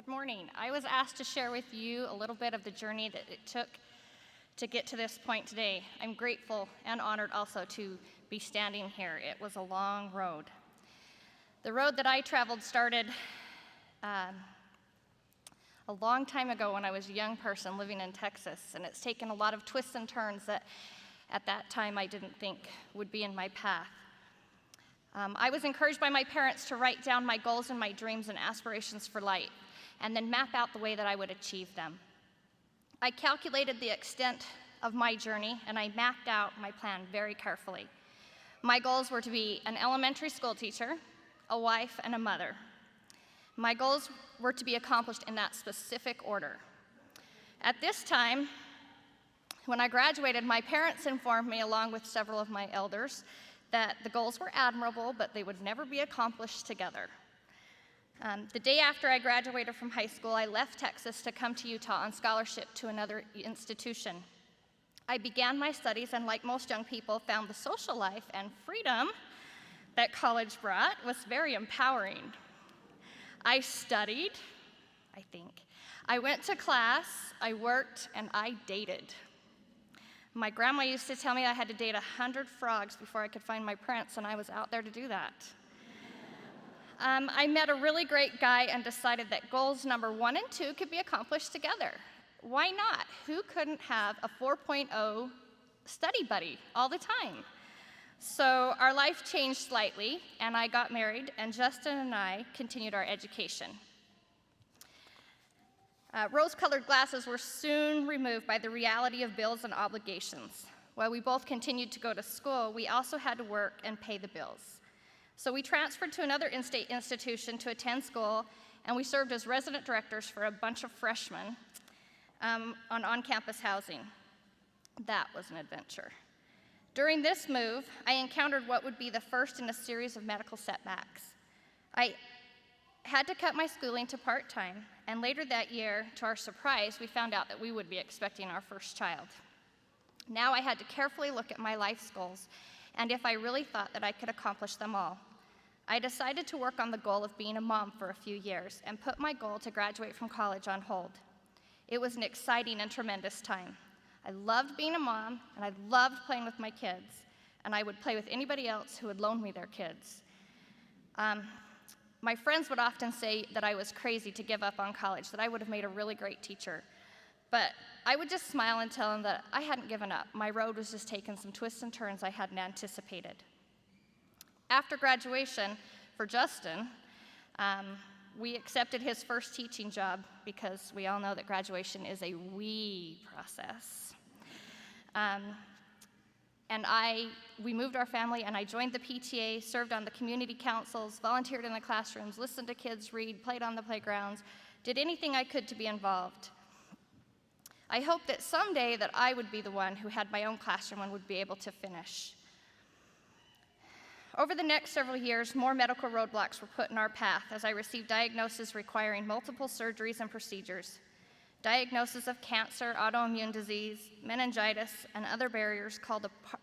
Good morning. I was asked to share with you a little bit of the journey that it took to get to this point today. I'm grateful and honored also to be standing here. It was a long road. The road that I traveled started a long time ago when I was a young person living in Texas, and it's taken a lot of twists and turns that at that time I didn't think would be in my path. I was encouraged by my parents to write down my goals and my dreams and aspirations for life, and then map out the way that I would achieve them. I calculated the extent of my journey, and I mapped out my plan very carefully. My goals were to be an elementary school teacher, a wife, and a mother. My goals were to be accomplished in that specific order. At this time, when I graduated, my parents informed me, along with several of my elders, that the goals were admirable, but they would never be accomplished together. The day after I graduated from high school, I left Texas to come to Utah on scholarship to another institution. I began my studies, and like most young people, found the social life and freedom that college brought was very empowering. I studied, I think. I went to class, I worked, and I dated. My grandma used to tell me I had to date 100 frogs before I could find my prince, and I was out there to do that. I met a really great guy and decided that goals number 1 and 2 could be accomplished together. Why not? Who couldn't have a 4.0 study buddy all the time? So our life changed slightly, and I got married, and Justin and I continued our education. Rose-colored glasses were soon removed by the reality of bills and obligations. While we both continued to go to school, we also had to work and pay the bills. So we transferred to another in-state institution to attend school, and we served as resident directors for a bunch of freshmen on-campus housing. That was an adventure. During this move, I encountered what would be the first in a series of medical setbacks. I had to cut my schooling to part-time, and later that year, to our surprise, we found out that we would be expecting our first child. Now I had to carefully look at my life's goals and if I really thought that I could accomplish them all. I decided to work on the goal of being a mom for a few years and put my goal to graduate from college on hold. It was an exciting and tremendous time. I loved being a mom, and I loved playing with my kids, and I would play with anybody else who would loan me their kids. My friends would often say that I was crazy to give up on college, that I would have made a really great teacher. But I would just smile and tell them that I hadn't given up. My road was just taking some twists and turns I hadn't anticipated. After graduation, for Justin, we accepted his first teaching job because we all know that graduation is a wee process. We moved our family, and I joined the PTA, served on the community councils, volunteered in the classrooms, listened to kids read, played on the playgrounds, did anything I could to be involved. I hoped that someday that I would be the one who had my own classroom and would be able to finish. Over the next several years, more medical roadblocks were put in our path as I received diagnoses requiring multiple surgeries and procedures. Diagnosis of cancer, autoimmune disease, meningitis, and other barriers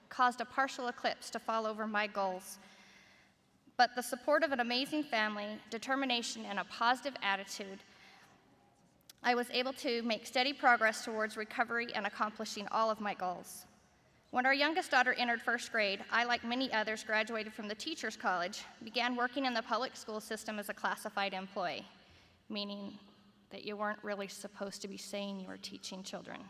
caused a partial eclipse to fall over my goals. But the support of an amazing family, determination, and a positive attitude, I was able to make steady progress towards recovery and accomplishing all of my goals. When our youngest daughter entered first grade, I, like many others, graduated from the Teachers College, began working in the public school system as a classified employee, meaning that you weren't really supposed to be saying you were teaching children.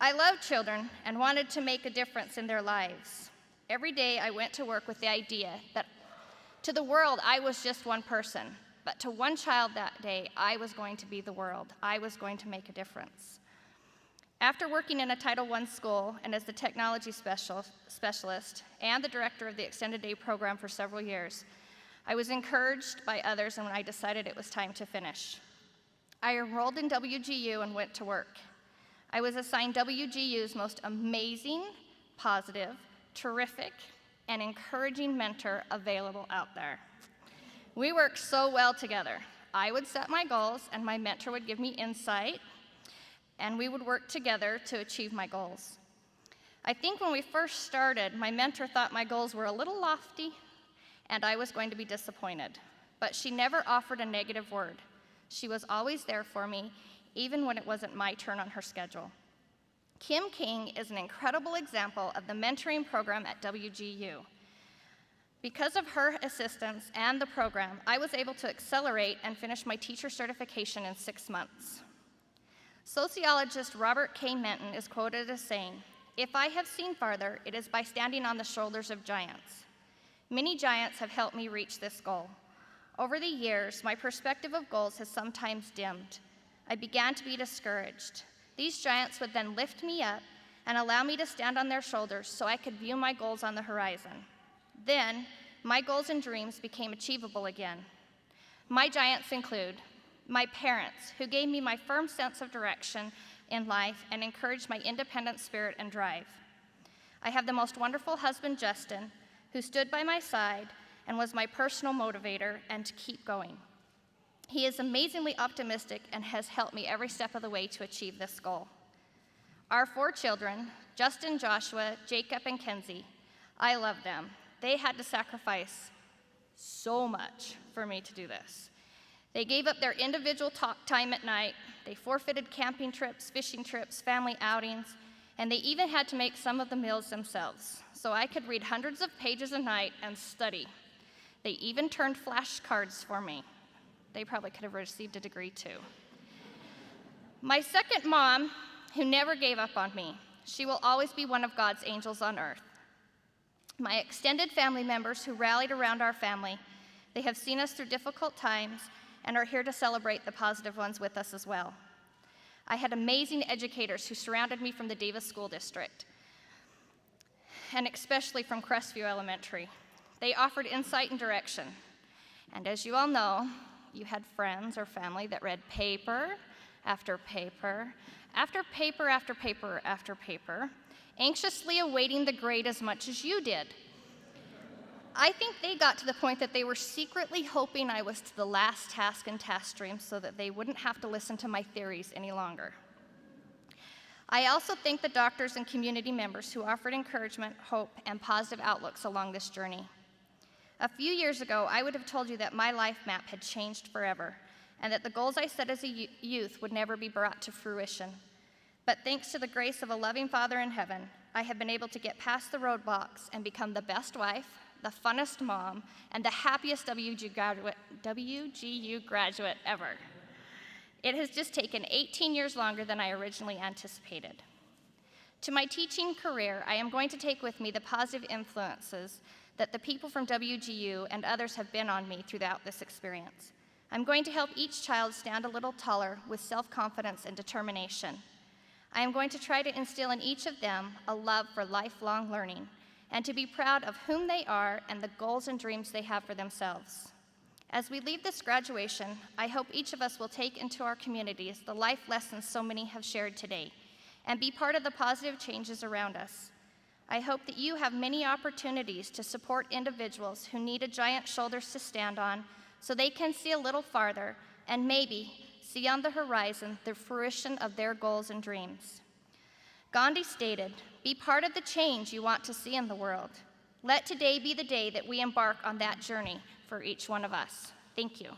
I loved children and wanted to make a difference in their lives. Every day I went to work with the idea that to the world I was just one person, but to one child that day I was going to be the world. I was going to make a difference. After working in a Title I school and as the technology specialist and the director of the extended day program for several years, I was encouraged by others, and when I decided it was time to finish. I enrolled in WGU and went to work. I was assigned WGU's most amazing, positive, terrific, and encouraging mentor available out there. We worked so well together. I would set my goals, and my mentor would give me insight, and we would work together to achieve my goals. I think when we first started, my mentor thought my goals were a little lofty, and I was going to be disappointed. But she never offered a negative word. She was always there for me, even when it wasn't my turn on her schedule. Kim King is an incredible example of the mentoring program at WGU. Because of her assistance and the program, I was able to accelerate and finish my teacher certification in 6 months. Sociologist Robert K. Menton is quoted as saying, "If I have seen farther, it is by standing on the shoulders of giants." Many giants have helped me reach this goal. Over the years, my perspective of goals has sometimes dimmed. I began to be discouraged. These giants would then lift me up and allow me to stand on their shoulders so I could view my goals on the horizon. Then, my goals and dreams became achievable again. My giants include my parents, who gave me my firm sense of direction in life and encouraged my independent spirit and drive. I have the most wonderful husband, Justin, who stood by my side and was my personal motivator and to keep going. He is amazingly optimistic and has helped me every step of the way to achieve this goal. Our 4 children, Justin, Joshua, Jacob, and Kenzie, I love them. They had to sacrifice so much for me to do this. They gave up their individual talk time at night, they forfeited camping trips, fishing trips, family outings, and they even had to make some of the meals themselves, so I could read hundreds of pages a night and study. They even turned flashcards for me. They probably could have received a degree too. My second mom, who never gave up on me, she will always be one of God's angels on earth. My extended family members who rallied around our family, they have seen us through difficult times and are here to celebrate the positive ones with us as well. I had amazing educators who surrounded me from the Davis School District, and especially from Crestview Elementary. They offered insight and direction. And as you all know, you had friends or family that read paper after paper, after paper after paper after paper, anxiously awaiting the grade as much as you did. I think they got to the point that they were secretly hoping I was to the last task in task stream so that they wouldn't have to listen to my theories any longer. I also thank the doctors and community members who offered encouragement, hope, and positive outlooks along this journey. A few years ago, I would have told you that my life map had changed forever and that the goals I set as a youth would never be brought to fruition. But thanks to the grace of a loving Father in heaven, I have been able to get past the roadblocks and become the best wife, the funnest mom, and the happiest WGU graduate ever. It has just taken 18 years longer than I originally anticipated. To my teaching career, I am going to take with me the positive influences that the people from WGU and others have been on me throughout this experience. I'm going to help each child stand a little taller with self-confidence and determination. I am going to try to instill in each of them a love for lifelong learning and to be proud of whom they are and the goals and dreams they have for themselves. As we leave this graduation, I hope each of us will take into our communities the life lessons so many have shared today and be part of the positive changes around us. I hope that you have many opportunities to support individuals who need a giant shoulders to stand on so they can see a little farther and maybe see on the horizon the fruition of their goals and dreams. Gandhi stated, "Be part of the change you want to see in the world." Let today be the day that we embark on that journey for each one of us. Thank you.